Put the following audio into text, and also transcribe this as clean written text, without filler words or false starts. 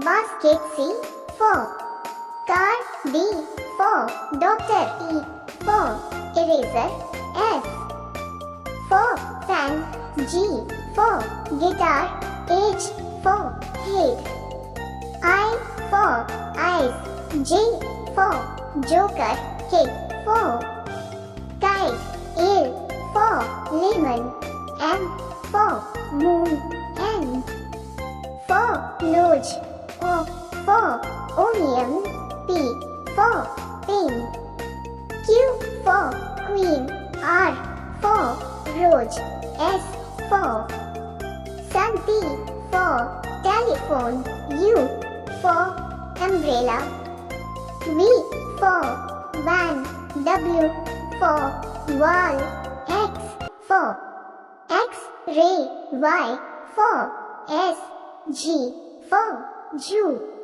basket. C for car. D for doctor. E for eraser. F for fan. G for guitar. H for head. I for eyes. J for joker. K for kite. L for lemon. M for moon. N for nose. O for onion. P for pen. Q for queen. R for rose. S for sun. T for telephone. U for umbrella. V for van. W for wall. X for X-ray. Y for S. G for Jew.